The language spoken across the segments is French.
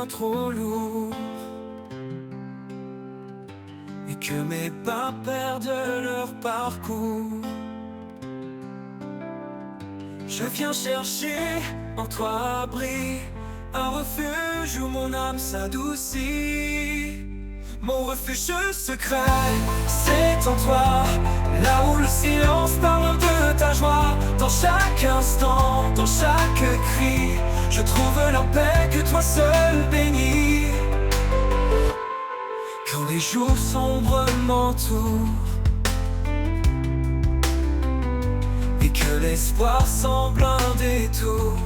bien trop lourd et que mes pas perdent leur parcours. Je viens chercher en toi abri, un refuge où mon âme s'adoucit. Mon refuge secret, c'est en toi, là où le silence parle de ta joie. Dans chaque instant, dans chaque cri, je trouve la paix que toi seul bénis. Quand les jours sombres m'entourent et que l'espoir semble un détour,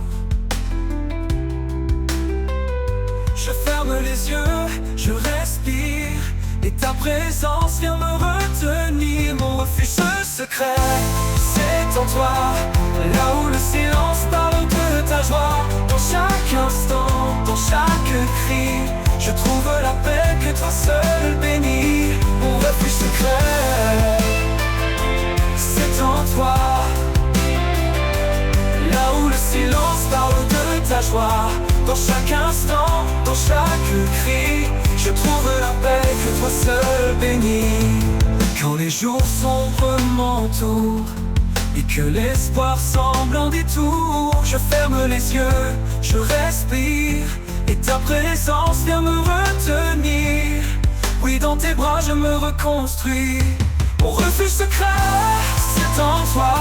je ferme les yeux, je respire, et ta présence vient me retenir. Mon refuge secret, c'est en toi, là où le silence parle de ta joie. Dans chaque instant, dans chaque cri, je trouve la paix que toi seul bénis. Mon refuge secret, c'est en toi, là où le silence parle de ta joie. Dans chaque instant, dans chaque cri, je trouve la paix que toi seul bénis. Quand les jours sombres m'entourent et que l'espoir semble un détour, je ferme les yeux, je respire, et ta présence vient me retenir. Oui, dans tes bras je me reconstruis. Mon refuge secret, c'est en toi,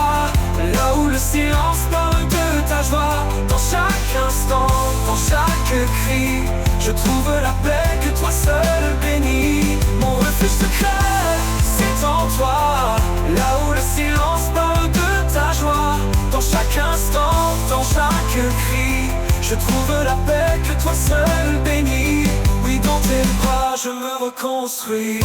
là où le silence parle de ta joie. Dans chaque instant, dans chaque cri, je trouve la paix que toi seul bénis. Mon refuge secret, c'est en toi, là où le silence parle de ta joie. Dans chaque instant, dans chaque cri, je trouve la paix que toi seul bénis. Oui, dans tes bras je me reconstruis.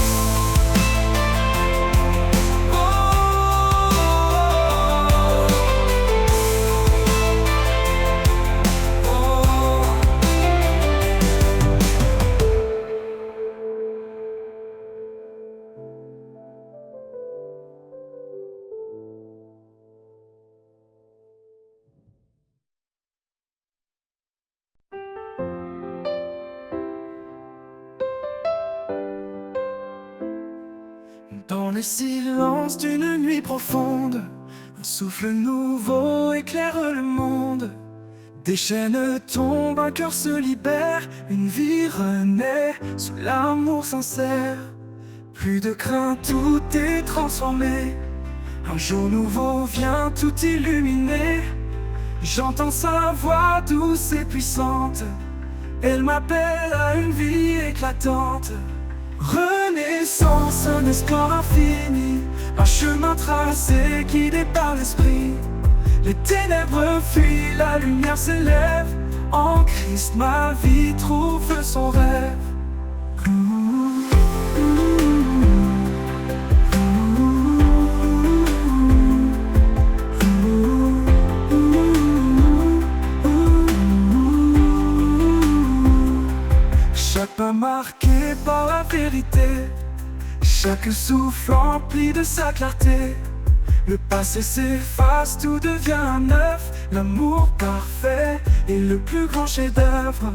Dans le silence d'une nuit profonde, un souffle nouveau éclaire le monde. Des chaînes tombent, un cœur se libère, une vie renaît sous l'amour sincère. Plus de crainte, tout est transformé. Un jour nouveau vient tout illuminer. J'entends sa voix douce et puissante. Elle m'appelle à une vie éclatante. Renaissance, un espoir infini, un chemin tracé guidé par l'esprit. Les ténèbres fuient, la lumière s'élève. En Christ ma vie trouve son rêve. Chaque pas marqué par la vérité, chaque souffle empli de sa clarté. Le passé s'efface, tout devient neuf. L'amour parfait est le plus grand chef-d'œuvre.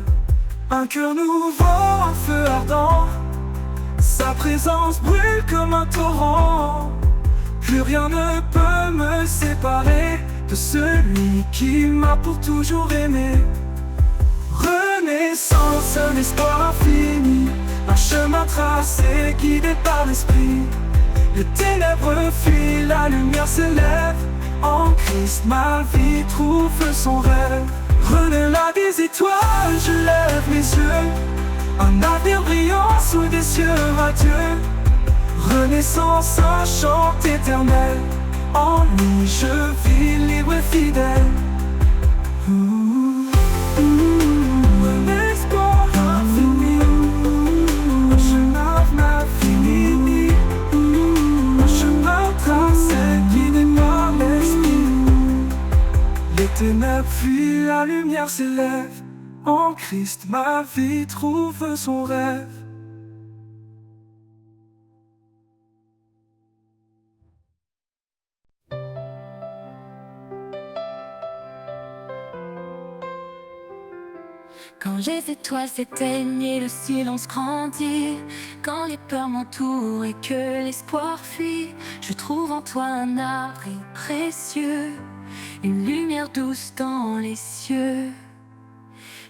Un cœur nouveau, un feu ardent. Sa présence brûle comme un torrent. Plus rien ne peut me séparer de celui qui m'a pour toujours aimé. Renaissance, un espoir infini, un chemin tracé guidé par l'esprit. Les ténèbres fuient, la lumière s'élève. En Christ ma vie trouve son rêve. Renaît là des étoiles, je lève mes yeux. Un avenir brillant sous des cieux radieux. Renaissance, un chant éternel. En lui je vis libre et fidèle. Ténèbres fuient, la lumière s'élève. En Christ ma vie trouve son rêve. Quand les étoiles s'éteignent et le silence grandit, quand les peurs m'entourent et que l'espoir fuit, je trouve en toi un abri précieux, une lumière douce dans les cieux.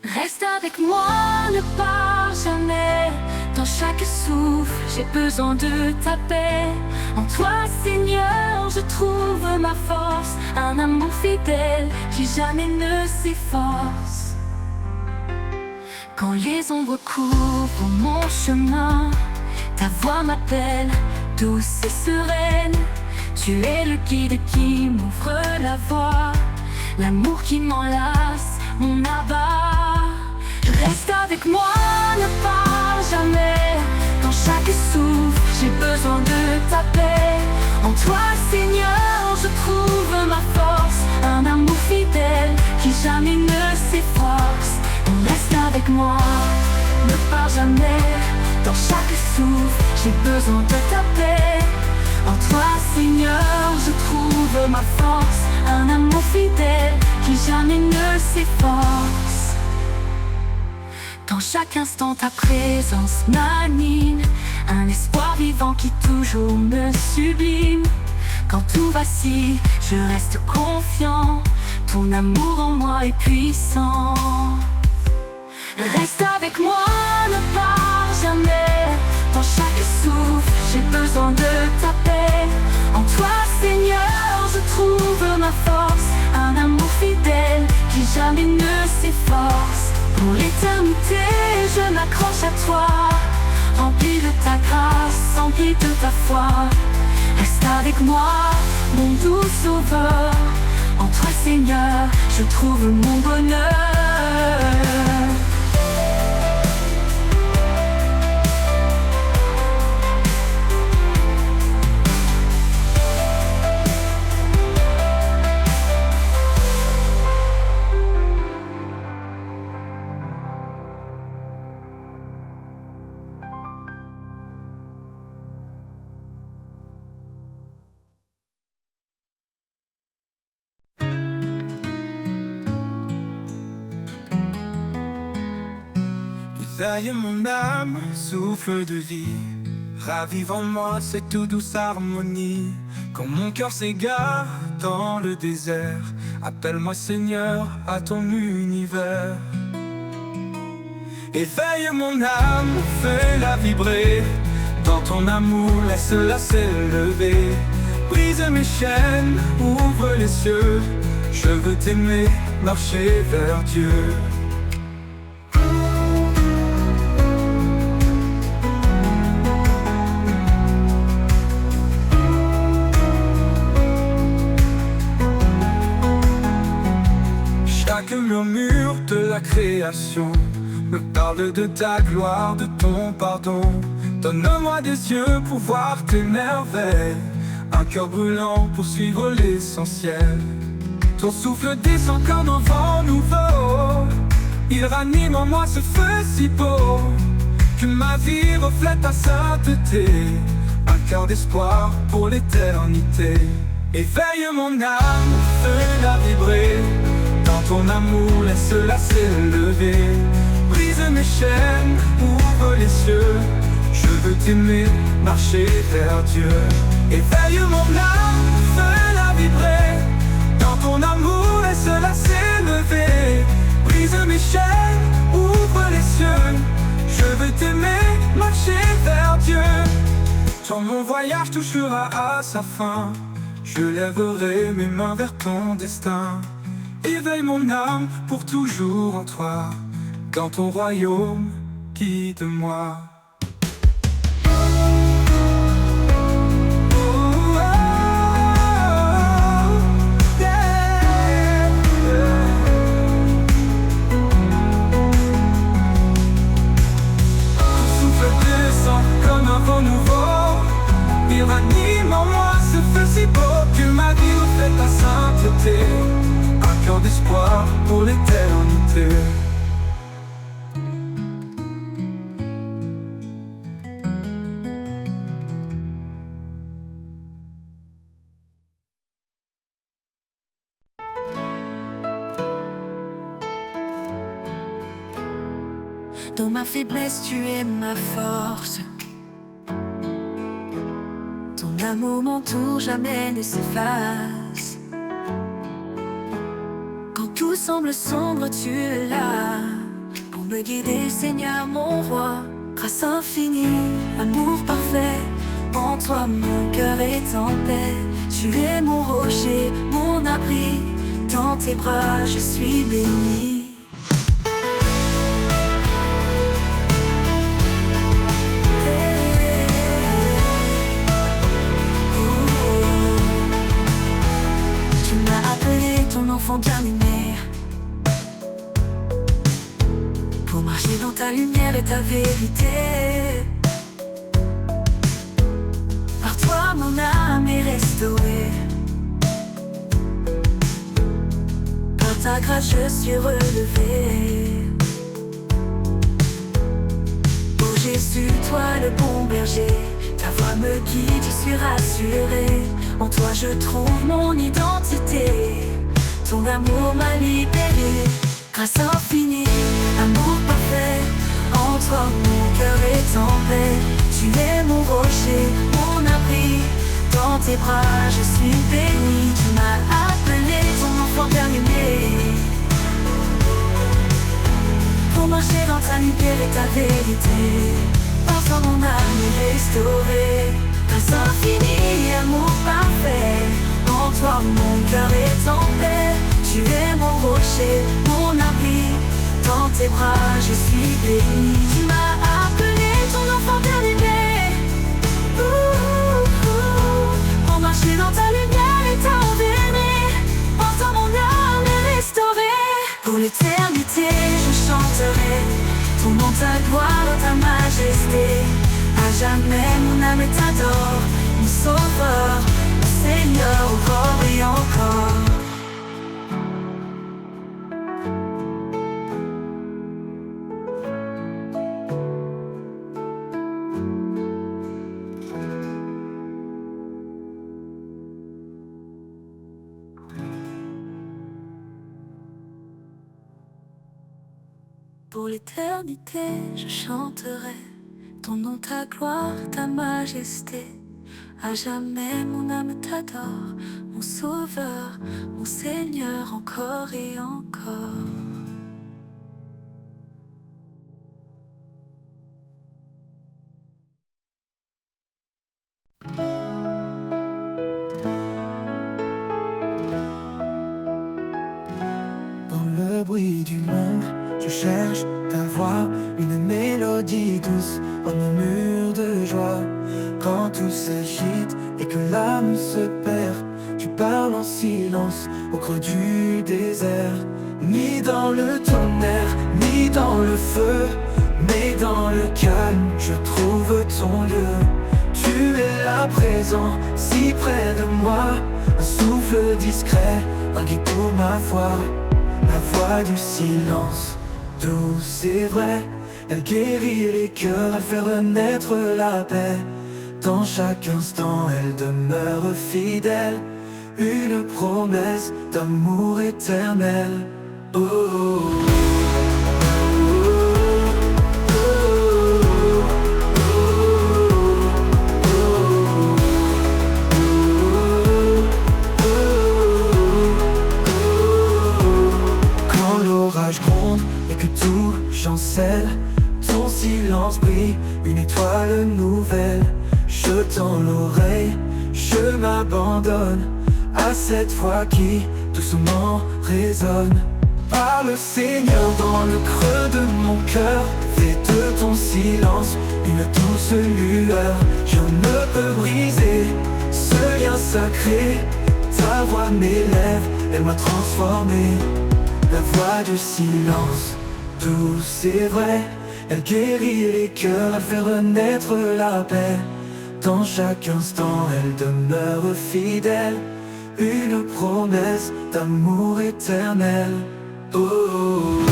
Reste avec moi, ne pars jamais. Dans chaque souffle, j'ai besoin de ta paix. En toi, Seigneur, je trouve ma force, un amour fidèle qui jamais ne s'efface. Quand les ombres couvrent mon chemin, ta voix m'appelle, douce et sereine. Tu es le guide qui m'ouvre la voie, l'amour qui m'enlace, mon abat. Reste avec moi, ne pars jamais. Dans chaque souffle, j'ai besoin de ta paix. En toi, Seigneur, je trouve ma force, un amour fidèle qui jamais ne s'efface. Reste avec moi, ne pars jamais. Dans chaque souffle, j'ai besoin de ta paix. En toi, Seigneur, je trouve ma force, un amour fidèle qui jamais ne s'efface. Dans chaque instant, ta présence m'anime, un espoir vivant qui toujours me sublime. Quand tout vacille, je reste confiant, ton amour en moi est puissant. Reste avec moi, ne pars jamais. Dans chaque souffle, j'ai besoin de ta paix. En toi, Seigneur, je trouve ma force, un amour fidèle qui jamais ne s'efface. Pour l'éternité, je m'accroche à toi, rempli de ta grâce, empli de ta foi. Reste avec moi, mon doux sauveur. En toi, Seigneur, je trouve mon bonheur. Veille mon âme, souffle de vie, ravive en moi cette toute douce harmonie. Quand mon cœur s'égare dans le désert, appelle-moi Seigneur à ton univers. Éveille mon âme, fais-la vibrer, dans ton amour laisse-la s'élever. Brise mes chaînes, ouvre les cieux, je veux t'aimer, marcher vers Dieu. Chaque murmure de la création me parle de ta gloire, de ton pardon. Donne-moi des yeux pour voir tes merveilles, un cœur brûlant pour suivre l'essentiel. Ton souffle descend comme un vent nouveau, il ranime en moi ce feu si beau, que ma vie reflète ta sainteté, un cœur d'espoir pour l'éternité. Éveille mon âme, fais-la vibrer, dans ton amour laisse-la s'élever. Brise mes chaînes, ouvre les cieux, je veux t'aimer, marcher vers Dieu. Éveille mon âme, fais-la vibrer, dans ton amour laisse-la s'élever. Brise mes chaînes, ouvre les cieux, je veux t'aimer, marcher vers Dieu. Quand mon voyage touchera à sa fin, je lèverai mes mains vers ton destin. Éveille mon âme pour toujours en toi, dans ton royaume, guide-moi. Ton souffle descend comme un vent nouveau, il ranime en moi ce feu si beau, que ma vie reflète ta sainteté, un cœur d'espoir pour l'éternité. Dans ma faiblesse, tu es ma force. Ton amour m'entoure, jamais ne s'efface. Quand tout semble sombre, tu es là pour me guider, Seigneur mon roi. Grâce infinie, amour parfait, en toi mon cœur est en paix. Tu es mon rocher, mon abri, dans tes bras je suis béni. Tu m'as appelé ton enfant bien-aimé, pour marcher dans ta lumière et ta vérité. Par toi mon âme est restaurée, par ta grâce je suis relevé. Oh Jésus, toi le bon berger, ta voix me guide, je suis rassuré. En toi je trouve mon identité, ton amour m'a libéré. Grâce infinie, amour parfait, en toi mon cœur est en paix. Tu es mon rocher, mon abri, dans tes bras je suis béni. Tu m'as appelé ton enfant bien-aimé, pour marcher dans ta lumière et ta vérité. Par toi mon âme est restaurée. Grâce infinie, amour parfait, en toi mon cœur est en paix. Tu es mon rocher, mon abri, dans tes bras je suis béni. Tu m'as appelé ton enfant bien-aimé, pour marcher dans ta lumière et ta vérité. En toi mon âme est restaurée. Pour l'éternité je chanterai ton nom, ta gloire, ta majesté. À jamais mon âme t'adore, mon sauveur, mon Seigneur, encore et encore. Pour l'éternité je chanterai ton nom, ta gloire, ta majesté. À jamais mon âme t'adore, mon sauveur, mon Seigneur, encore et encore. Dans le bruit du monde, je cherche ta voix, une mélodie douce, un murmure de joie. Quand tout s'agite et que l'âme se perd, tu parles en silence au creux du désert. Ni dans le tonnerre, ni dans le feu, mais dans le calme, je trouve ton lieu. Tu es là présent, si près de moi, un souffle discret, un guide pour ma foi. La voix du silence, douce et vraie, elle guérit les cœurs, elle fait renaître la paix. Dans chaque instant, elle demeure fidèle, une promesse d'amour éternel. Oh, oh, quand l'orage gronde et que tout chancelle, ton silence brille, une étoile nouvelle. Je tends l'oreille, je m'abandonne à cette voix qui doucement résonne. Parle Seigneur dans le creux de mon cœur, fais de ton silence une douce lueur. Je ne peux briser ce lien sacré, ta voix m'élève, elle m'a transformé. La voix du silence, douce et vraie, elle guérit les cœurs, elle fait renaître la paix. Dans chaque instant, elle demeure fidèle, une promesse d'amour éternel. Oh, oh,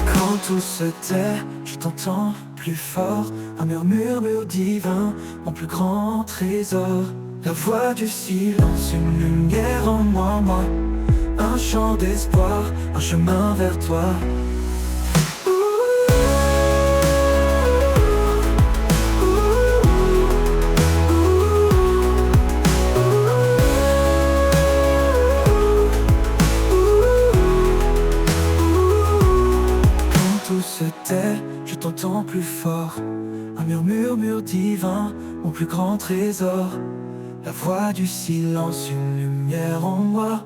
quand tout se tait, je t'entends plus fort, un murmure divin, mon plus grand trésor. La voix du silence, une lumière en moi, un chant d'espoir, un chemin vers toi. Je t'entends plus fort, un murmure divin, mon plus grand trésor. La voix du silence, une lumière en moi,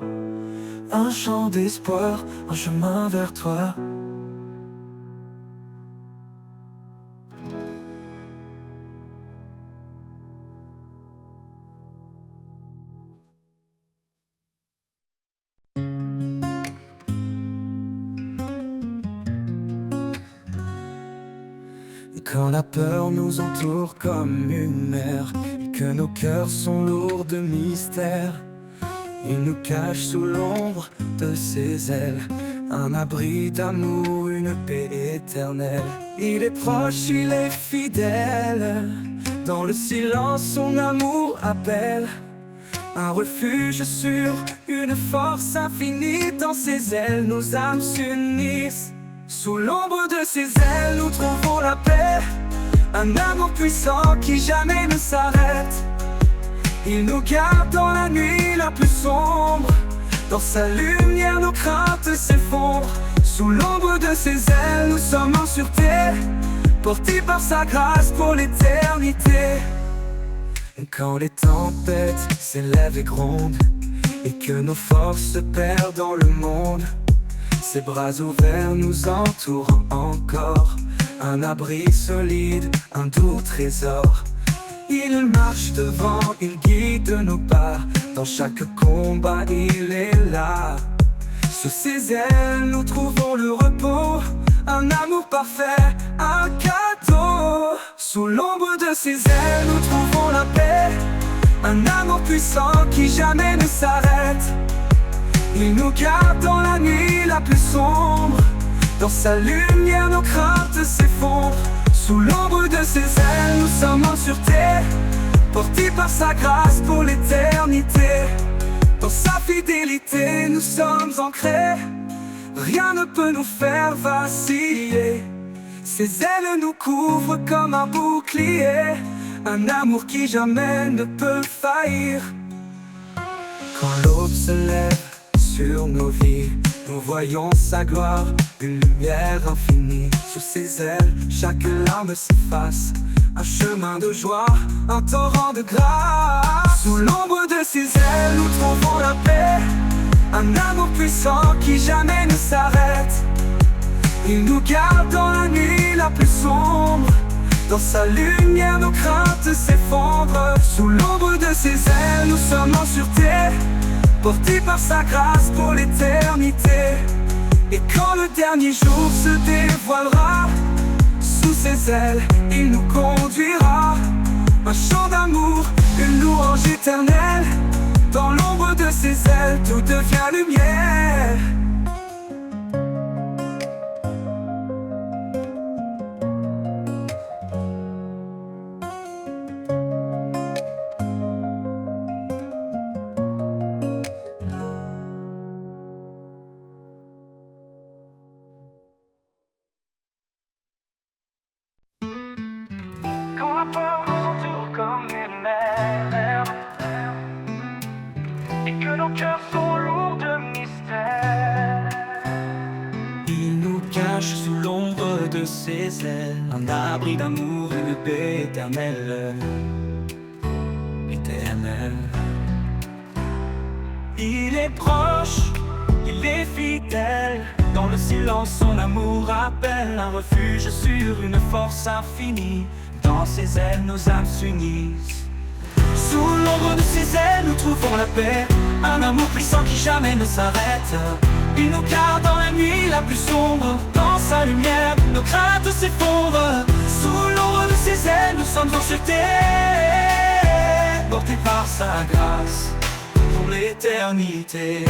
un chant d'espoir, un chemin vers toi. Quand la peur nous entoure comme une mer, et que nos cœurs sont lourds de mystère, il nous cache sous l'ombre de ses ailes, un abri d'amour, une paix éternelle. Il est proche, il est fidèle, dans le silence son amour appelle. Un refuge sûr, une force infinie, dans ses ailes nos âmes s'unissent. Sous l'ombre de ses ailes, nous trouvons la paix, un amour puissant qui jamais ne s'arrête. Il nous garde dans la nuit la plus sombre, dans sa lumière nos craintes s'effondrent. Sous l'ombre de ses ailes, nous sommes en sûreté, portés par sa grâce pour l'éternité. Quand les tempêtes s'élèvent et grondent, et que nos forces se perdent dans le monde, ses bras ouverts nous entourent encore, un abri solide, un doux trésor. Il marche devant, il guide nos pas, dans chaque combat il est là. Sous ses ailes nous trouvons le repos, un amour parfait, un cadeau. Sous l'ombre de ses ailes nous trouvons la paix, un amour puissant qui jamais ne s'arrête. Il nous garde dans la nuit la plus sombre, dans sa lumière nos craintes s'effondrent. Sous l'ombre de ses ailes nous sommes en sûreté, portés par sa grâce pour l'éternité. Dans sa fidélité nous sommes ancrés, rien ne peut nous faire vaciller. Ses ailes nous couvrent comme un bouclier, un amour qui jamais ne peut faillir. Quand l'aube se lève sur nos vies, nous voyons sa gloire, une lumière infinie. Sous ses ailes, chaque larme s'efface, un chemin de joie, un torrent de grâce. Sous l'ombre de ses ailes, nous trouvons la paix, un amour puissant qui jamais ne s'arrête. Il nous garde dans la nuit la plus sombre, dans sa lumière nos craintes s'effondrent. Sous l'ombre de ses ailes, nous sommes en sûreté, portés par sa grâce pour l'éternité. Et quand le dernier jour se dévoilera, sous ses ailes, il nous conduira. Un chant d'amour, une louange éternelle, dans l'ombre de ses ailes, tout devient lumière. Quand la peur nous entoure comme une mer, et que nos cœurs sont lourds de mystère, il nous cache sous l'ombre de ses ailes, un abri d'amour, une paix éternelle. Éternelle. Il est proche, il est fidèle, dans le silence son amour appelle. Un refuge sûr, une force infinie, dans ses ailes nos âmes s'unissent. Sous l'ombre de ses ailes nous trouvons la paix, un amour puissant qui jamais ne s'arrête. Il nous garde dans la nuit la plus sombre, dans sa lumière nos craintes s'effondrent. Sous l'ombre de ses ailes nous sommes en sûreté, portés par sa grâce pour l'éternité.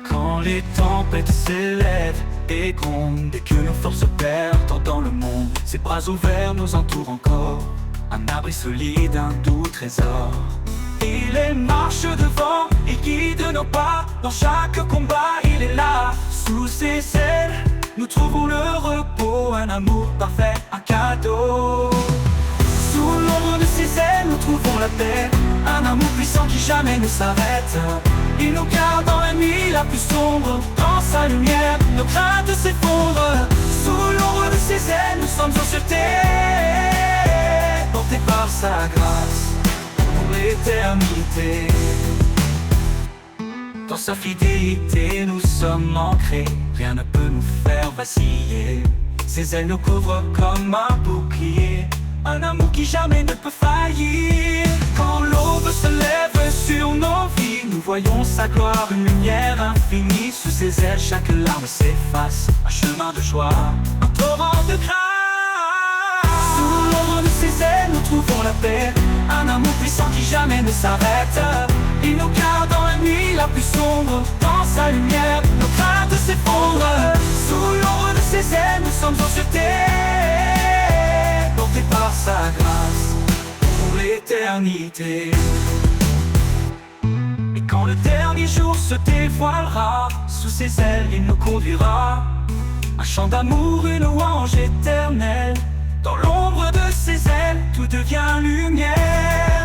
Quand les tempêtes s'élèvent féconde. Et que nos forces se perdent dans le monde, ses bras ouverts nous entourent encore, un abri solide, un doux trésor. Il est marche devant, il guide nos pas, dans chaque combat il est là. Sous ses ailes, nous trouvons le repos, un amour parfait, un cadeau. Sous l'ombre de ses ailes, nous trouvons la paix, un amour puissant qui jamais ne s'arrête. Il nous garde dans la nuit la plus sombre, dans sa lumière, nos craintes s'effondrent. Sous l'ombre de ses ailes, nous sommes en sûreté, portés par sa grâce pour l'éternité. Dans sa fidélité, nous sommes ancrés, rien ne peut nous faire vaciller. Ses ailes nous couvrent comme un bouclier, un amour qui jamais ne peut faillir. Quand l'aube se lève sur nos vies, nous voyons sa gloire, une lumière infinie. Sous ses ailes, chaque larme s'efface, un chemin de joie, un torrent de grâce. Sous l'ombre de ses ailes, nous trouvons la paix, un amour puissant qui jamais ne s'arrête. Il nous garde dans la nuit la plus sombre, dans sa lumière, nos craintes s'effondrent. Sous l'ombre de ses ailes, nous sommes en sûreté, portés par sa grâce pour l'éternité. Et quand le dernier jour se dévoilera, sous ses ailes il nous conduira, un chant d'amour, une louange éternelle. Dans l'ombre de ses ailes, tout devient lumière.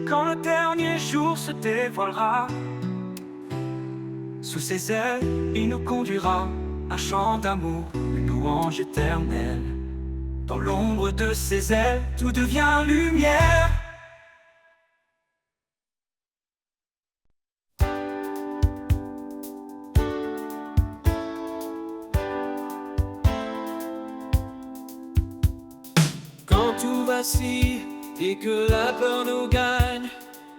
Quand le dernier jour se dévoilera, sous ses ailes, il nous conduira, un chant d'amour, une louange éternelle. Dans l'ombre de ses ailes, tout devient lumière. Quand tout vacille et que la peur nous gagne,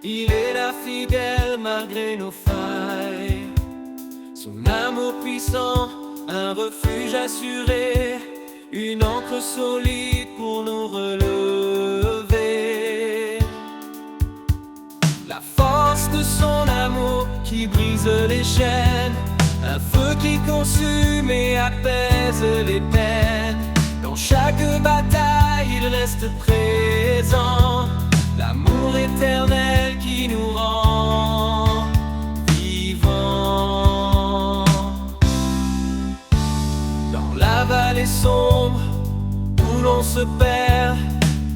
il est là fidèle malgré nos failles. Son amour puissant, un refuge assuré, une ancre solide pour nous relever. La force de son amour qui brise les chaînes, un feu qui consume et apaise les peines. Dans chaque bataille, il reste présent, l'amour éternel qui nous rend vivants. Dans la vallée sombre où l'on se perd,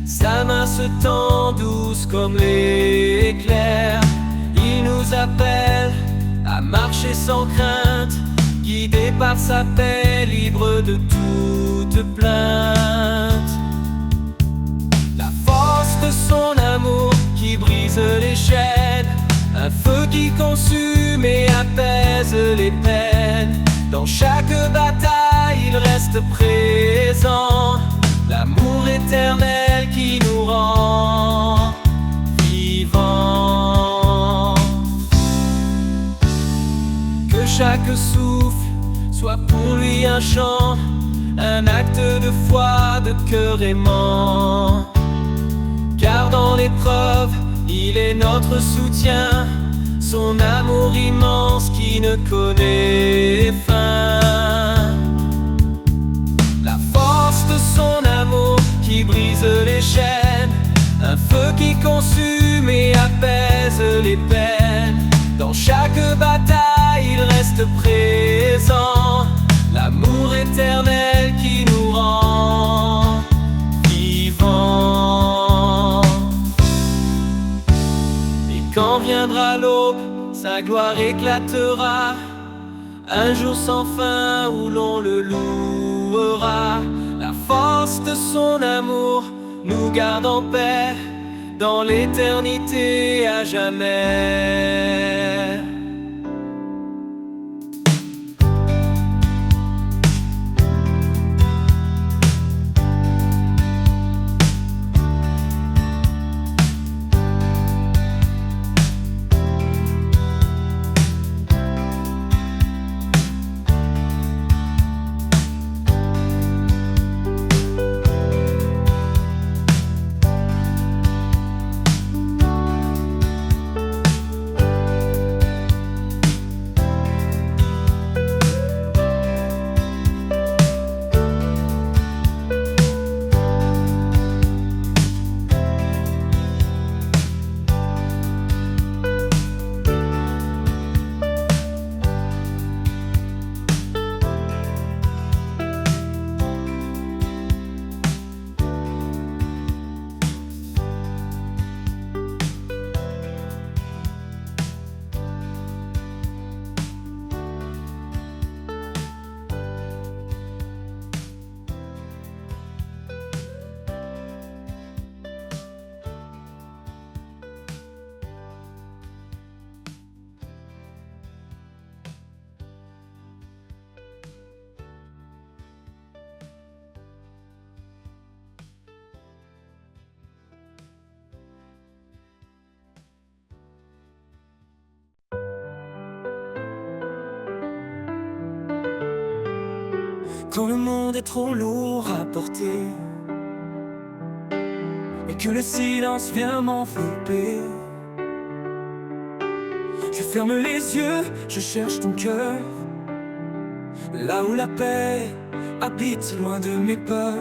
sa main se tend douce comme l'éclair. Il nous appelle à marcher sans crainte, guidé par sa paix, libre de toute plainte. La force de son amour qui brise les chaînes, un feu qui consume et apaise les peines. Dans chaque bataille, il reste présent, l'amour éternel qui nous rend vivants. Que chaque souffle soit pour lui un chant, un acte de foi, de cœur aimant. Car dans l'épreuve, il est notre soutien, son amour immense qui ne connaît fin. La force de son amour qui brise les chaînes, un feu qui consume et apaise les peines. Dans chaque bataille, il reste présent, l'amour éternel qui nous rend vivants. Et quand viendra l'aube, sa gloire éclatera, un jour sans fin où l'on le louera. La force de son amour nous garde en paix, dans l'éternité à jamais. Quand le monde est trop lourd à porter et que le silence vient m'envelopper, je ferme les yeux, je cherche ton cœur, là où la paix habite loin de mes peurs.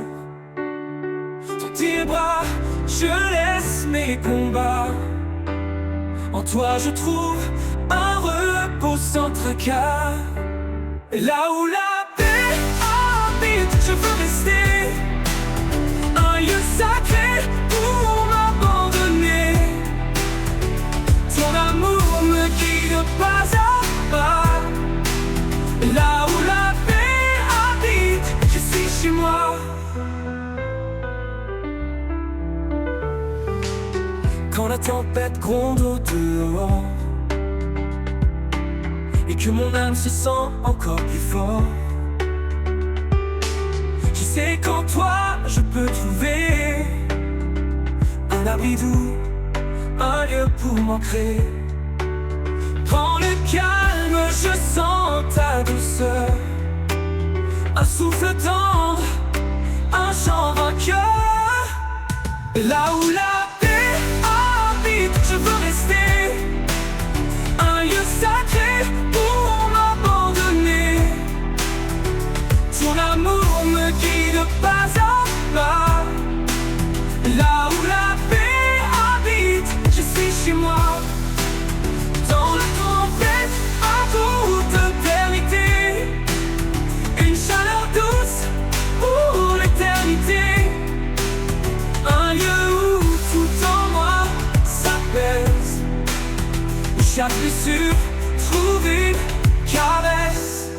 Dans tes bras, je laisse mes combats. En toi je trouve un repos sans tracas. Et là où la paix habite, je veux rester un lieu sacré pour m'abandonner. Ton amour me guide pas à pas. Et là où la paix habite, je suis chez moi. Quand la tempête gronde au dehors et que mon âme se sent encore plus fort, je sais qu'en toi je peux trouver un abri doux, un lieu pour m'ancrer. Dans le calme je sens ta douceur, un souffle tendre, un chant vainqueur. Là où la paix habite, je veux rester un lieu sacré pour m'abandonner. Ton amour me guide pas à pas. Là où la paix habite, je suis chez moi. Dans la tempête, à toute éternité, une chaleur douce pour l'éternité. Un lieu où tout en moi s'apaise, où chaque blessure trouve une caresse.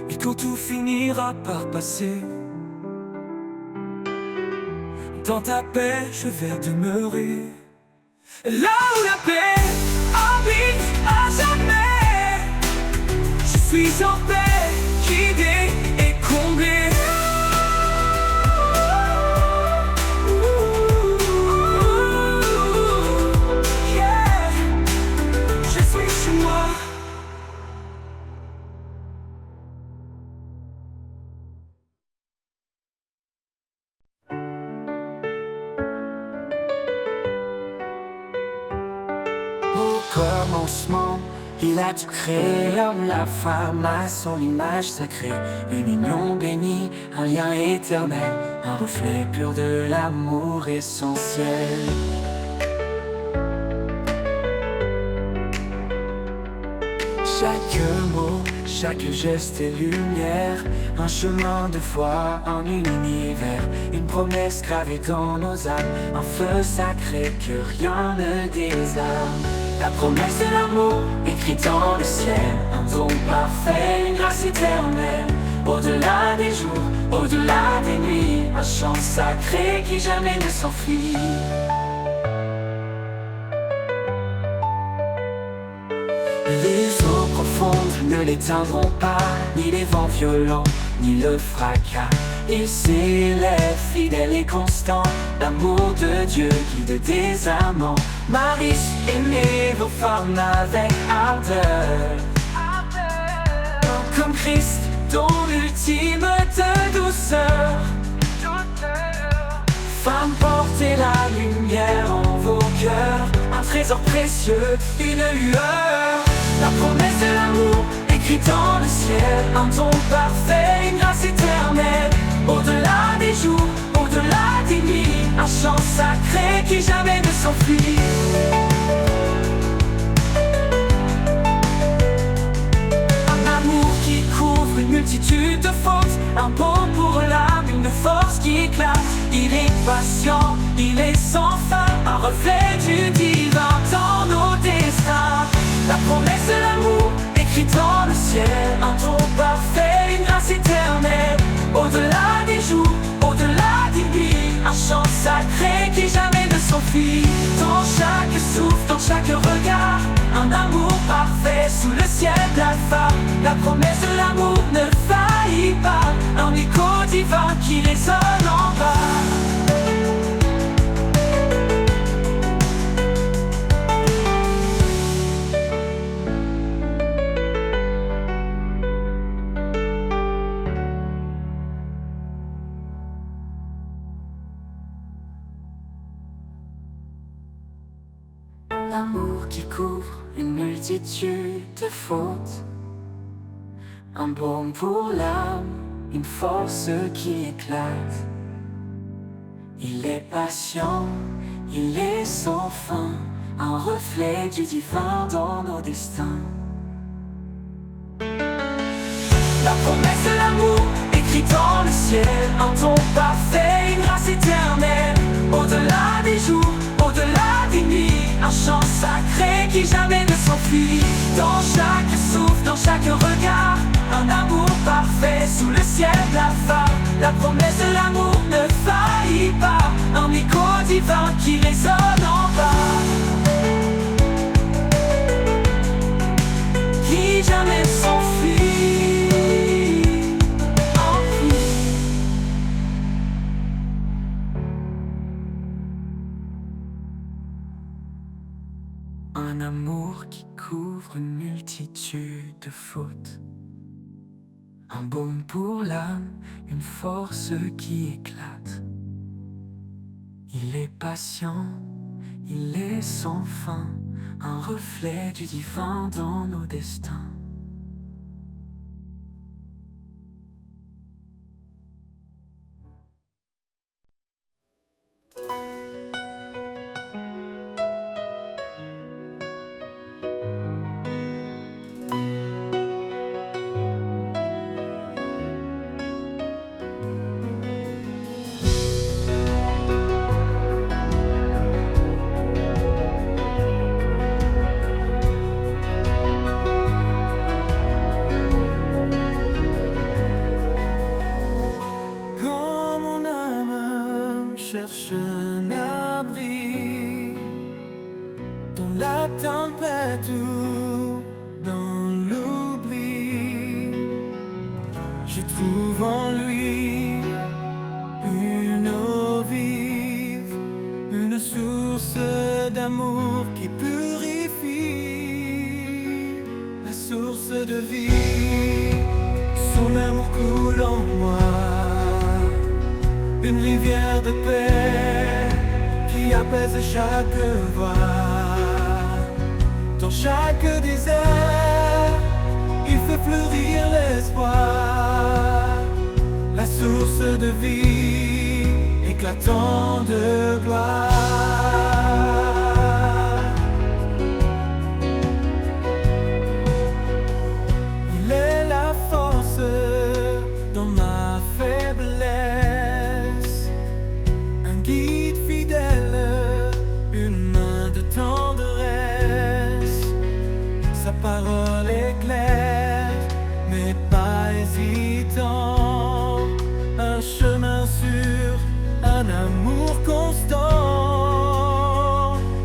Et quand tout finira par passer, dans ta paix je vais demeurer. Là où la paix habite à jamais, je suis en paix, guidé et comblé. Yeah, je suis chez moi. Au commencement, il a tout créé, l'homme, la femme, à son image sacrée. Une union bénie, un lien éternel, un reflet pur de l'amour essentiel. Chaque mot, chaque geste est lumière, un chemin de foi, un univers, une promesse gravée dans nos âmes, un feu sacré que rien ne désarme. La promesse de l'amour écrite dans le ciel, un don parfait, une grâce éternelle. Au-delà des jours, au-delà des nuits, un chant sacré qui jamais ne s'enfuit. Les eaux profondes ne l'éteindront pas, ni les vents violents, ni le fracas. Il s'élève fidèle et constant, l'amour de Dieu guide des amants. Marie, aimez vos femmes avec ardeur, comme Christ, don ultime de douceur. Femmes, portez la lumière en vos cœurs, un trésor précieux, une lueur. La promesse de l'amour écrite dans le ciel, un don parfait, une grâce éternelle. Au-delà des jours, au-delà des nuits, un chant sacré qui jamais ne s'enfuit. Un amour qui couvre une multitude de fautes, un baume pour l'âme, une force qui éclate. Il est patient, il est sans fin, un reflet du divin dans nos destins. La promesse de l'amour écrite dans le ciel, un don parfait, une grâce éternelle. Au-delà des jours, au-delà des nuits, un chant sacré qui jamais ne s'enfuit. Dans chaque souffle, dans chaque regard, un amour parfait sous le ciel d'Alpha. La promesse de l'amour ne faillit pas, un écho divin qui résonne en bas. multitude de fautes. Un baume pour l'âme, une force qui éclate. Il est patient, il est sans fin, un reflet du divin dans nos destins. La promesse de l'amour, écrite dans le ciel, un ton parfait, une grâce éternelle. Au-delà des jours, au-delà des nuits, un chant sacré qui jamais ne s'enfuit. Dans chaque souffle, dans chaque regard, un amour parfait sous le ciel blafard. La promesse de l'amour ne faillit pas, un écho divin qui résonne en bas, qui jamais s'enfuit. Un amour qui couvre une multitude de fautes. Un baume pour l'âme, une force qui éclate. Il est patient, il est sans fin, un reflet du divin dans nos destins. Cherche un abri dans la tempête ou dans l'oubli. Je trouve en lui une eau vive, une source d'amour qui purifie, la source de vie. Son amour coule en moi, une rivière de paix qui apaise chaque voix. Dans chaque désert, il fait fleurir l'espoir, la source de vie éclatant de gloire. Il est la force dans ma faiblesse, guide fidèle, une main de tendresse. Sa parole est claire, mais pas hésitant. Un chemin sûr, un amour constant,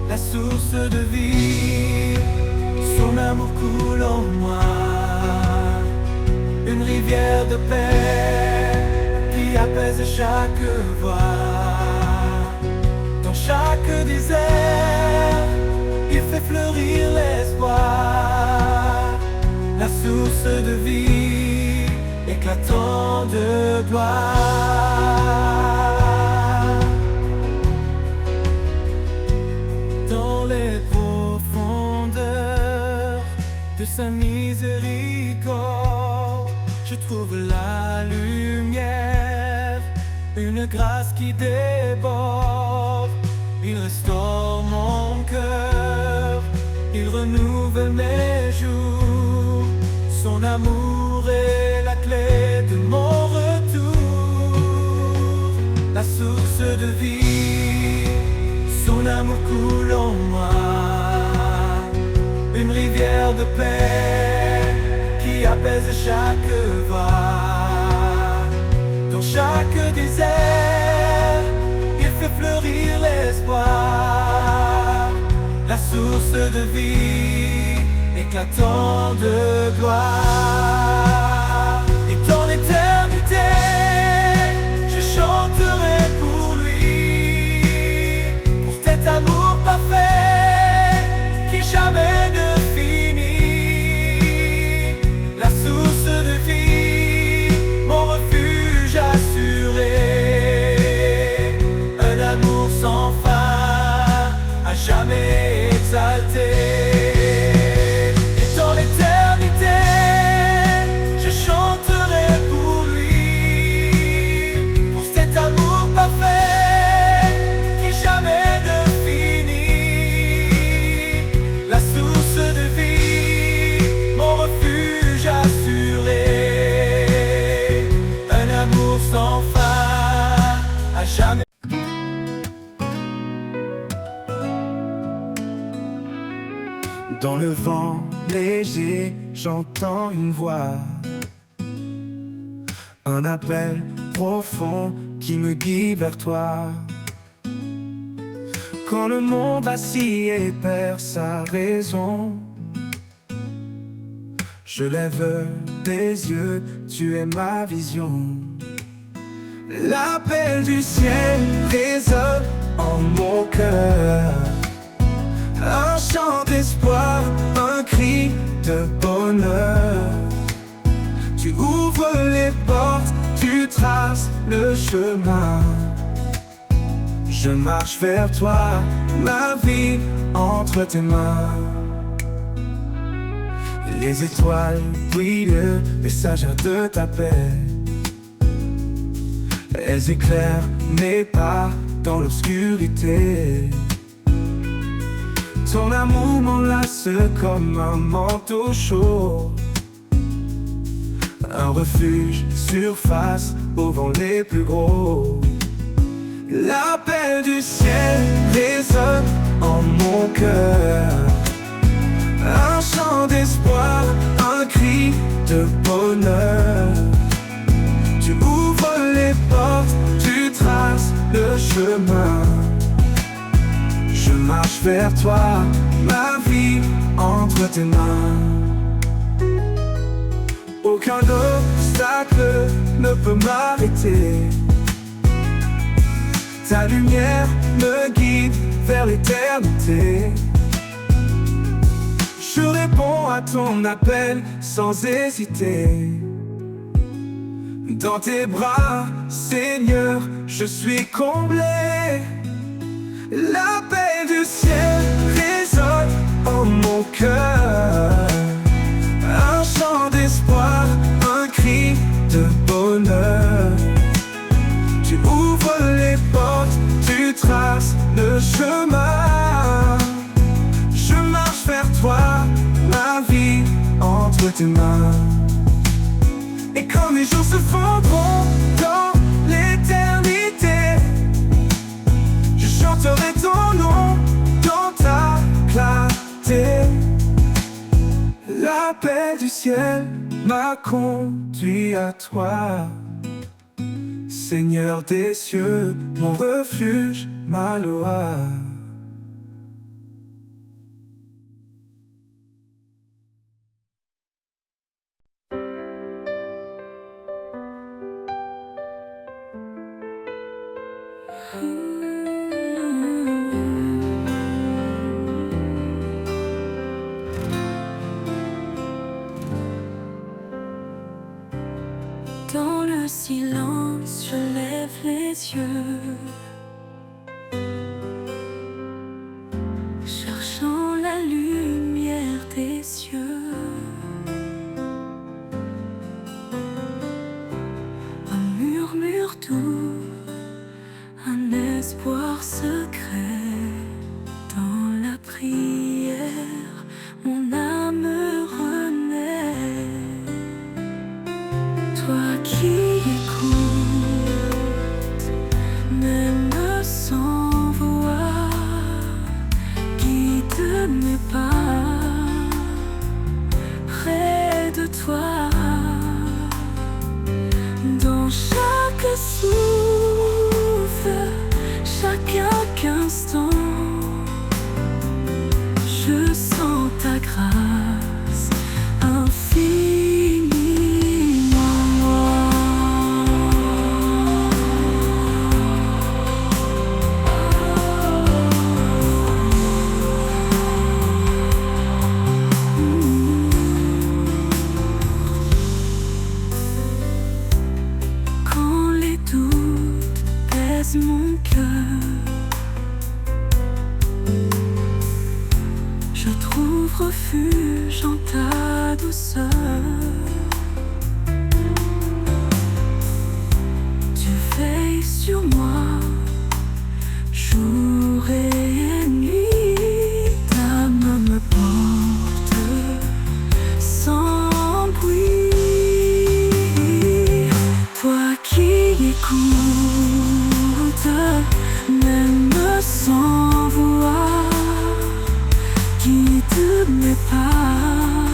la source de vie. Son amour coule en moi, une rivière de paix qui apaise chaque voix. Dans chaque désert, il fait fleurir l'espoir, la source de vie éclatant de gloire. Dans les profondeurs de sa miséricorde, je trouve la lumière, une grâce qui déborde. Il restaure mon cœur, il renouvelle mes jours. Son amour est la clé de mon retour, la source de vie. Son amour coule en moi, une rivière de paix qui apaise chaque voix. Dans chaque désert, il fait fleurir l'espoir, la source de vie éclatant de gloire. Et dans l'éternité, je chanterai pour lui, pour cet amour parfait qui jamais ne finit, la source de vie, mon refuge assuré, un amour sans fin, à jamais exalté. léger, j'entends une voix. Un appel profond qui me guide vers toi. Quand le monde vacille et perd sa raison, je lève des yeux, tu es ma vision. L'appel du ciel résonne en mon cœur. Un chant d'espoir, un cri de bonheur. Tu ouvres les portes, tu traces le chemin. Je marche vers toi, ma vie entre tes mains. Les étoiles brillent, messagères de ta paix. Elles éclairent mes pas dans l'obscurité. Ton amour m'enlace comme un manteau chaud. Un refuge surface au vent les plus gros. L'appel du ciel résonne en mon cœur. Un chant d'espoir, un cri de bonheur. Tu ouvres les portes, tu traces le chemin. Je marche vers toi, ma vie entre tes mains. Aucun obstacle ne peut m'arrêter. Ta lumière me guide vers l'éternité. Je réponds à ton appel sans hésiter. Dans tes bras, Seigneur, je suis comblé. L'appel du ciel résonne en mon cœur. Un chant d'espoir, un cri de bonheur. Tu ouvres les portes, tu traces le chemin. Je marche vers toi, ma vie entre tes mains. Et quand les jours se fondront dans l'éternité, je chanterai ton nom dans ta clarté. L'appel du ciel m'a conduit à toi. Seigneur des cieux, mon refuge, ma loi. Dans le silence, je lève les yeux, cherchant la lumière des cieux. Un murmure doux, un espoir secret. Dans la prière, mon âme renaît. Toi qui écoutes, même sans voix, guide mes pas près de toi. Dans chaque souffle, chaque instant, je sens ta grâce infinie. Quand les doutes pèsent mon cœur, je trouve refuge en ta douceur. Tu veilles sur moi, jour et nuit. Ta main me porte sans bruit. Toi qui écoutes, même sans voix, guide mes pas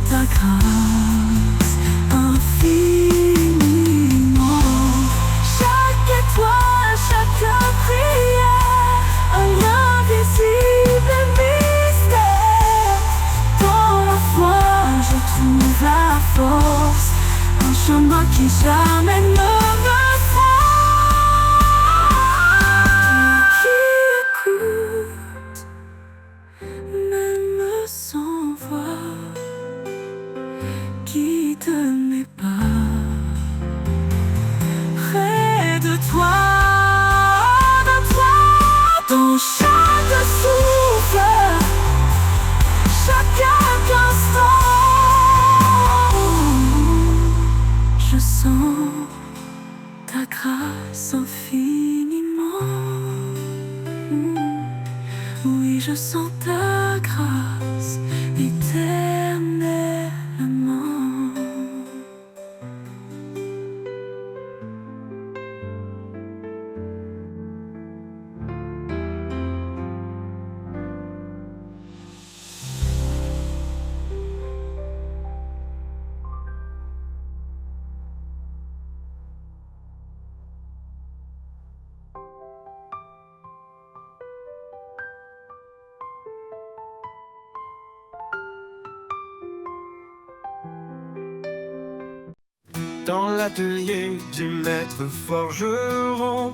ta grâce infiniment. Chaque étoile, chaque prière, un invisible mystère. Dans la foi, je trouve la force, un chemin qui jamais ne me qui écoute, même sans voix, guide mes pas près de toi, dans chaque souffle, chaque instant. Je sens ta grâce infiniment. Oui, je sens ta grâce éternellement. Dans l'atelier du maître forgeron,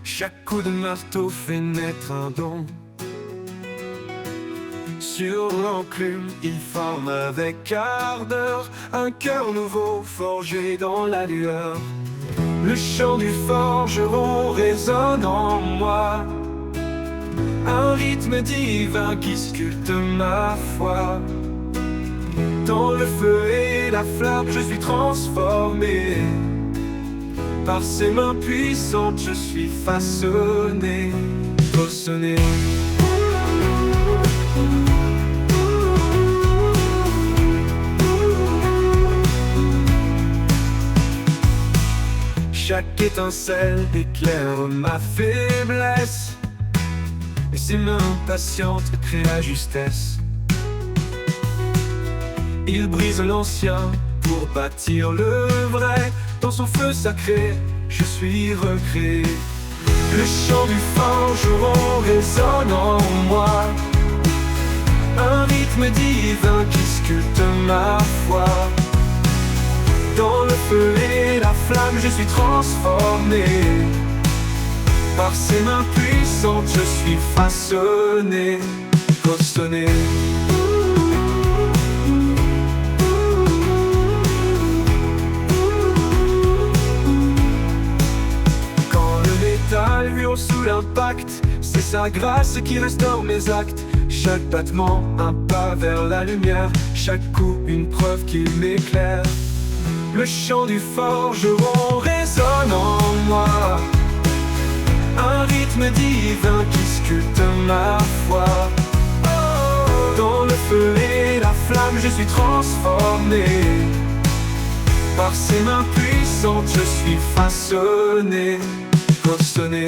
chaque coup de marteau fait naître un don. Sur l'enclume, il forme avec ardeur un cœur nouveau forgé dans la lueur. Le chant du forgeron résonne en moi, un rythme divin qui sculpte ma foi. Dans le feu et la flamme, je suis transformé. Par ses mains puissantes, je suis façonné, façonné. Chaque étincelle éclaire ma faiblesse, et ses mains patientes créent la justesse. Il brise l'ancien pour bâtir le vrai. Dans son feu sacré, je suis recréé. Le chant du forgeron résonne en moi, un rythme divin qui sculpte ma foi. Dans le feu et la flamme, je suis transformé. Par ses mains puissantes, je suis façonné, façonné. Hurle sous l'impact, c'est sa grâce qui restaure mes actes. Chaque battement, un pas vers la lumière, chaque coup, une preuve qui m'éclaire. Le chant du forgeron résonne en moi, un rythme divin qui sculpte ma foi. Dans le feu et la flamme, je suis transformé. Par ses mains puissantes, je suis façonné, façonné.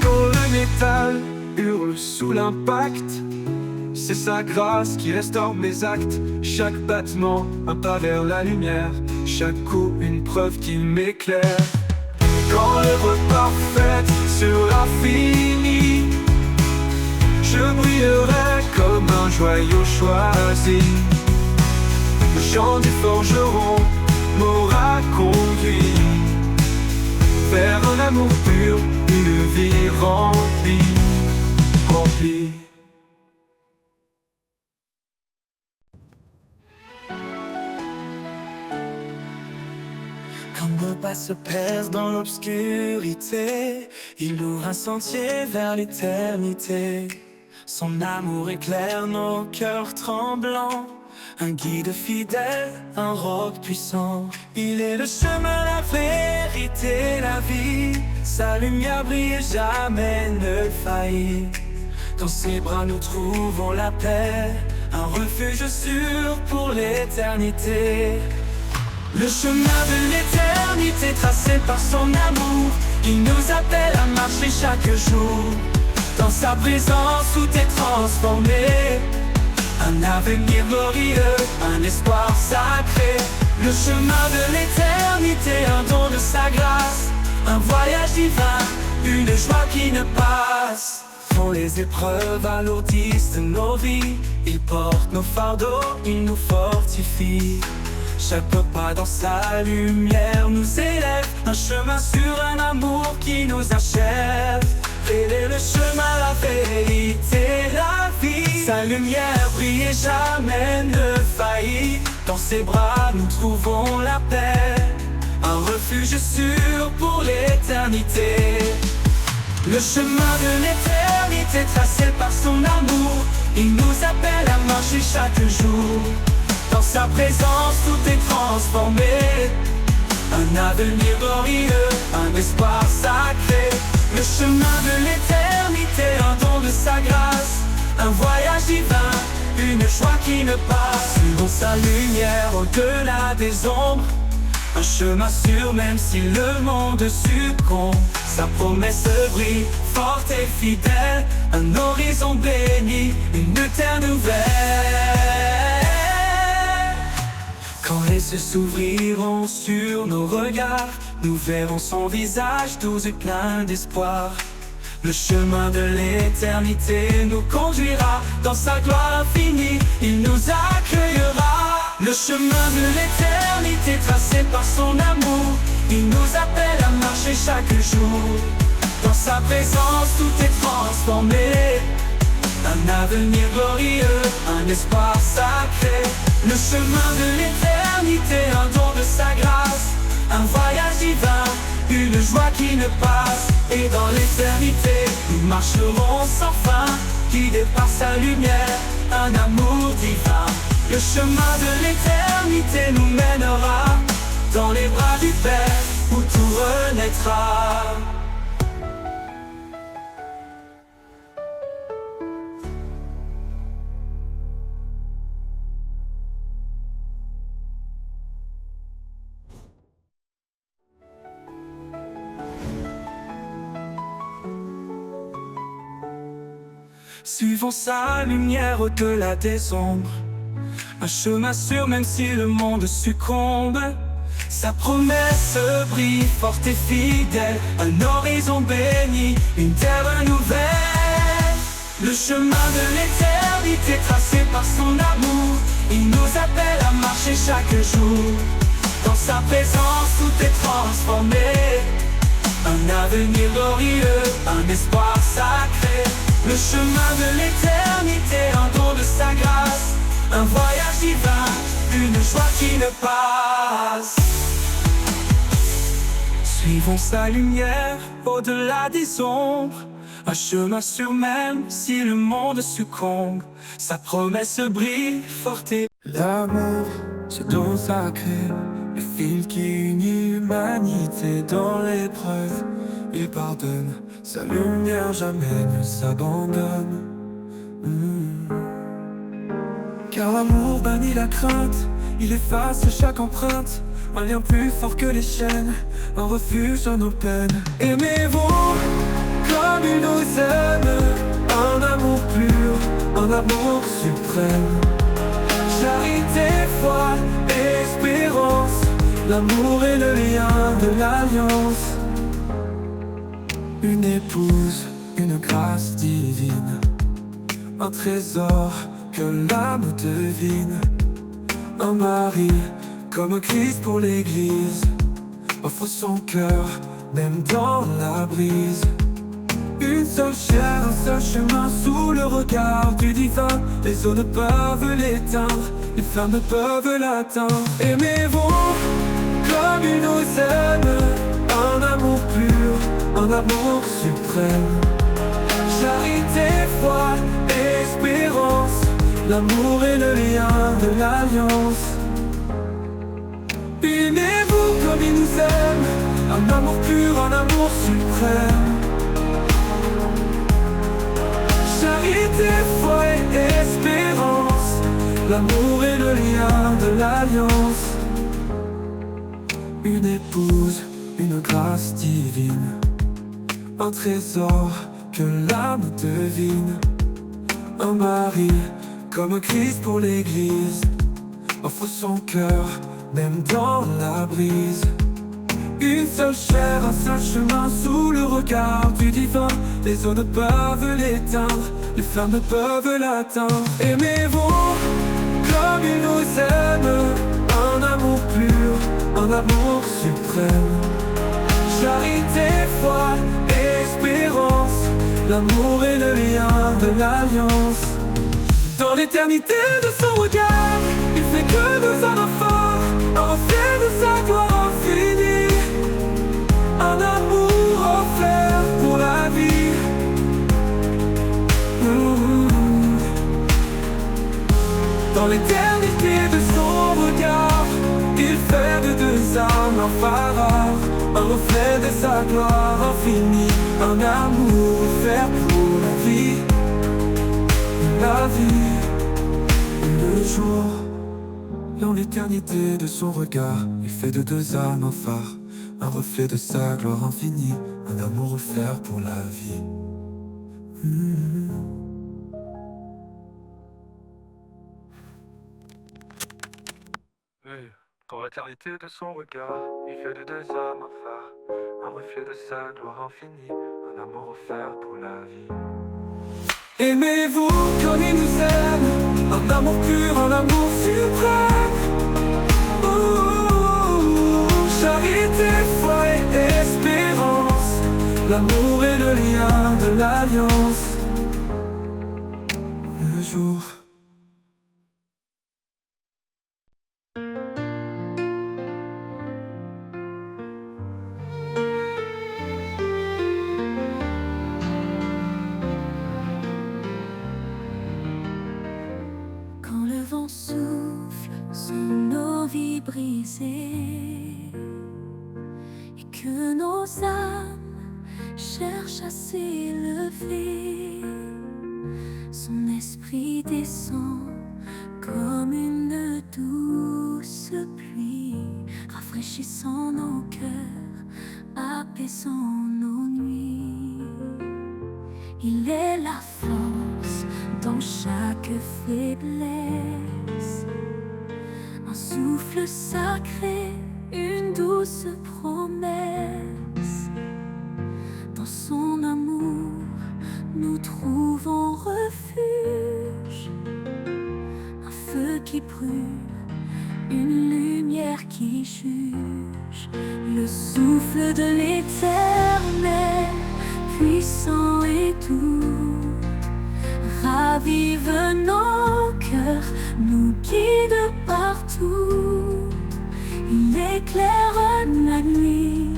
Quand le métal hurle sous l'impact, c'est sa grâce qui restaure mes actes. Chaque battement, un pas vers la lumière, chaque coup, une preuve qui m'éclaire. Quand l'œuvre parfaite sera finie, je brillerai comme un joyau choisi. Le chant du forgeron m'aura conduit vers un amour pur, une vie remplie, remplie. Comme le pas se perce dans l'obscurité, il ouvre un sentier vers l'éternité. Son amour éclaire nos cœurs tremblants, un guide fidèle, un roc puissant. Il est le chemin, la vérité, la vie. Sa lumière brille et jamais ne faillit. Dans ses bras nous trouvons la paix, un refuge sûr pour l'éternité. Le chemin de l'éternité tracé par son amour, Il nous appelle à marcher chaque jour. Dans sa présence, tout est transformé. Un avenir glorieux, un espoir sacré. Le chemin de l'éternité, un don de sa grâce. Un voyage divin, une joie qui ne passe. Quand les épreuves alourdissent nos vies, il porte nos fardeaux, il nous fortifie. Chaque pas dans sa lumière nous élève. Un chemin sur un amour qui nous achève. Il est le chemin, la vérité, la vie. Sa lumière brille et jamais ne faillit. Dans ses bras nous trouvons la paix. Un refuge sûr pour l'éternité. Le chemin de l'éternité tracé par son amour. Il nous appelle à marcher chaque jour. Dans sa présence tout est transformé. Un avenir glorieux, un espoir sacré. Le chemin de l'éternité, un don de sa grâce. Un voyage divin, une joie qui ne passe. Suivons sa lumière au-delà des ombres. Un chemin sûr même si le monde succombe. Sa promesse brille, forte et fidèle. Un horizon béni, une terre nouvelle. Quand les cieux s'ouvriront sur nos regards, nous verrons son visage doux et plein d'espoir. Le chemin de l'éternité nous conduira dans sa gloire infinie, il nous accueillera. Le chemin de l'éternité tracé par son amour, il nous appelle à marcher chaque jour. Dans sa présence tout est transformé. Un avenir glorieux, un espoir sacré. Le chemin de l'éternité, un don de sa grâce. Un voyage divin, une joie qui ne passe. Et dans l'éternité, nous marcherons sans fin, guidés par sa lumière, un amour divin. Le chemin de l'éternité nous mènera dans les bras du Père, où tout renaîtra. Suivons sa lumière au-delà des ombres. Un chemin sûr même si le monde succombe. Sa promesse brille forte et fidèle. Un horizon béni, une terre nouvelle. Le chemin de l'éternité tracé par son amour. Il nous appelle à marcher chaque jour. Dans sa présence tout est transformé. Un avenir glorieux, un espoir sacré. Le chemin de l'éternité, un don de sa grâce. Un voyage divin, une joie qui ne passe. Suivons sa lumière au-delà des ombres. Un chemin sûr même si le monde succombe. Sa promesse brille forte et l'amour, ce don sacré. Le fil qui unit l'humanité dans l'épreuve. Il pardonne, sa lumière jamais ne s'abandonne. Car l'amour bannit la crainte, il efface chaque empreinte. Un lien plus fort que les chaînes, un refuge à nos peines. Aimez-vous comme il nous aime, un amour pur, un amour suprême. Charité, foi, espérance, l'amour est le lien de l'alliance. Une épouse, une grâce divine, un trésor que l'âme devine. Un mari comme Christ pour l'église, offre son cœur même dans la brise. Une seule chair, un seul chemin sous le regard du divin. Les eaux ne peuvent l'éteindre, les flammes ne peuvent l'atteindre. Aimez-vous comme il nous aime, un amour pur, un amour suprême. Charité, foi, espérance, l'amour est le lien de l'alliance. Aimez-vous comme il nous aime, un amour pur, un amour suprême. Charité, foi et espérance, l'amour est le lien de l'alliance. Une épouse, une grâce divine, un trésor que l'âme devine. Un mari comme un Christ pour l'église, offre son cœur même dans la brise. Une seule chair, un seul chemin sous le regard du divin. Les eaux ne peuvent l'éteindre, les flammes ne peuvent l'atteindre. Aimez-vous comme il nous aime, un amour pur, un amour suprême. Charité, foi, espérance, l'amour est le lien de l'alliance. Dans l'éternité de son regard, il fait que nous en offre un reflet de sa gloire infinie. Un amour offert pour la vie. Dans l'éternité de son regard, il fait de deux âmes un phare, un reflet de sa gloire infinie. Un amour offert pour la vie. La vie, le jour. Dans l'éternité de son regard, il fait de deux âmes un phare, un reflet de sa gloire infinie. Un amour offert pour la vie. Dans l'éternité de son regard, il fait de deux âmes un phare, un reflet de sa gloire infinie. Un amour offert pour la vie. Aimez-vous comme il nous aime, un amour pur, un amour suprême. Charité, foi et espérance, l'amour est le lien de l'alliance. Le jour. Vent souffle sur nos vies brisées et que nos âmes cherchent à s'élever. Son esprit descend comme une douce pluie, rafraîchissant nos cœurs, apaisant nos nuits. Il est la force dans chaque faiblesse, un souffle sacré, une douce promesse. Dans son amour, nous trouvons refuge, un feu qui brûle, une lumière qui juge, le souffle de l'Éternel, puissant et doux, ravive nos cœurs, nous guide partout. Il éclaire la nuit,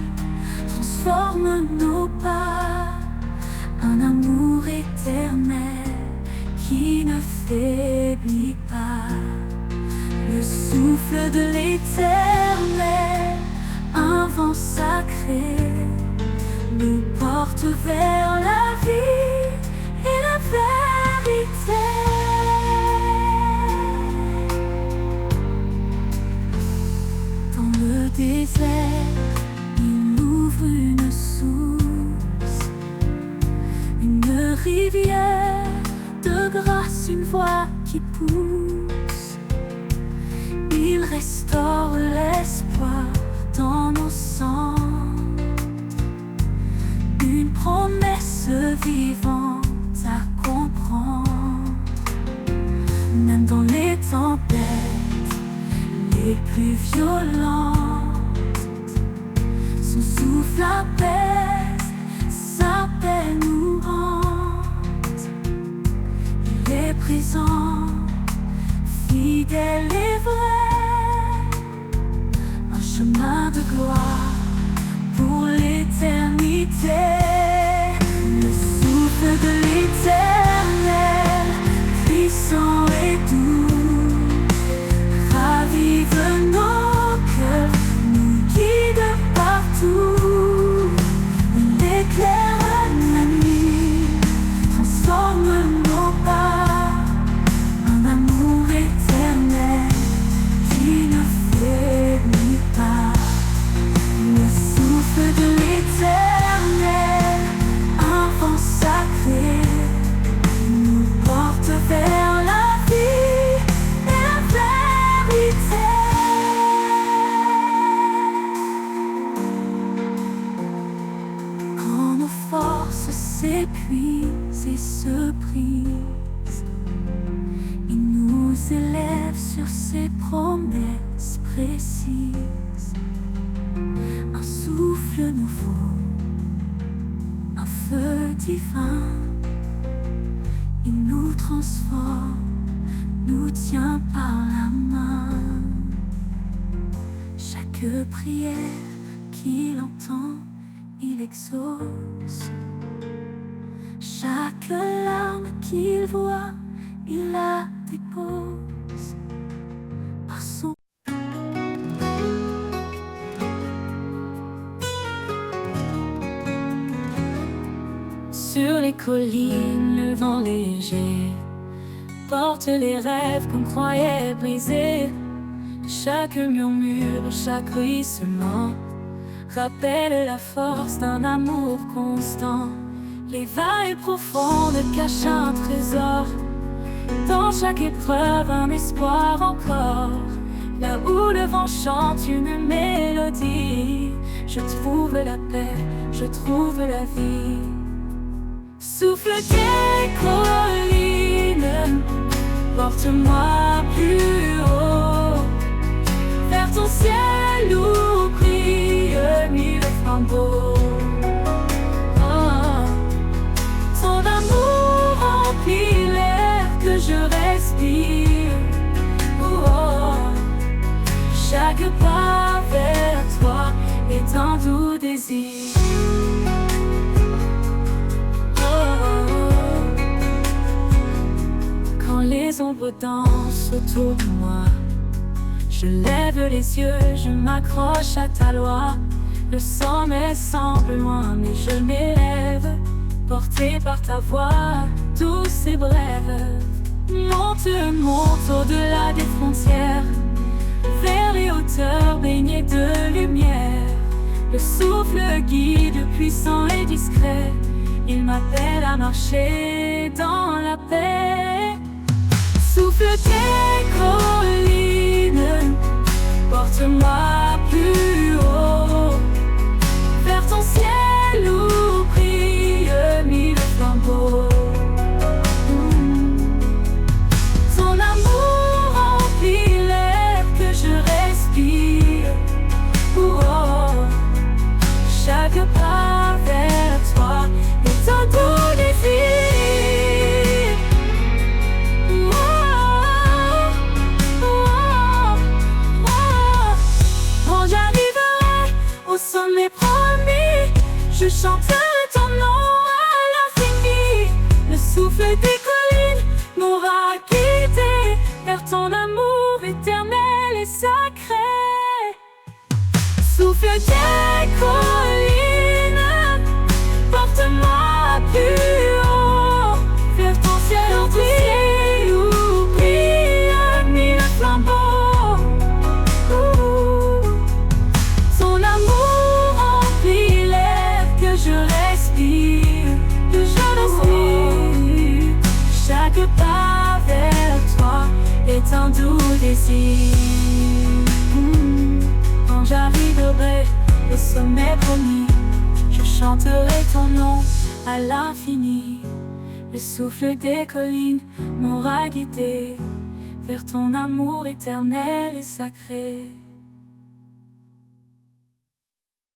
transforme nos pas, un amour éternel qui ne faiblit pas. Le souffle de l'Éternel, un vent sacré, nous porte vers la vie et la vérité. Dans le désert, il ouvre une source, une rivière de grâce, une voix qui pousse. Il restaure l'espoir dans nos sangs, une promesse vivante à comprendre. Même dans les tempêtes les plus violentes, son souffle apaise, sa paix nous hante. Il est présent, fidèle et vrai, un chemin de gloire pour l'éternité. Le souffle de l'Éternel, puissant et doux, ravive nos cœurs, nous guide partout. s'épuise et se brise. Il nous élève sur ses promesses précises. Un souffle nouveau, un feu divin. Il nous transforme, nous tient par la main. Chaque prière qu'il entend, il exauce. Chaque larme qu'il voit, il la dépose. Par son sur les collines, le vent léger porte les rêves qu'on croyait brisés. Chaque murmure, chaque ruissellement rappelle la force d'un amour constant. Les vagues profondes cachent un trésor. Dans chaque épreuve, un espoir encore. Là où le vent chante une mélodie, je trouve la paix, je trouve la vie. Souffle des collines, porte-moi plus haut, vers ton ciel où brillent mille flambeaux. Oh, ton amour remplit l'air que je respire. Oh, chaque pas vers toi est un doux désir. Les ombres dansent autour de moi. Je lève les yeux, je m'accroche à ta loi. Le sommet semble loin, mais je m'élève, porté par ta voix douce et brève. Monte, monte au-delà des frontières, vers les hauteurs baignées de lumière. Le souffle guide, puissant et discret. Il m'appelle à marcher dans la paix. Souffle des collines, porte-moi plus haut, vers ton ciel où brillent mille flambeaux. Ton amour remplit l'air que je respire. Oh, chaque pas vers toi est un doux défi. Sommet promis, je chanterai ton nom à l'infini. Le souffle des collines m'aura guidé vers ton amour éternel et sacré. Souffle des collines, porte-moi plus haut, vers ton ciel entier où brillent mille flambeaux. Chaque pas vers toi est un doux désir. Quand j'arriverai au sommet promis, je chanterai ton nom à l'infini. Le souffle des collines m'aura guidé vers ton amour éternel et sacré.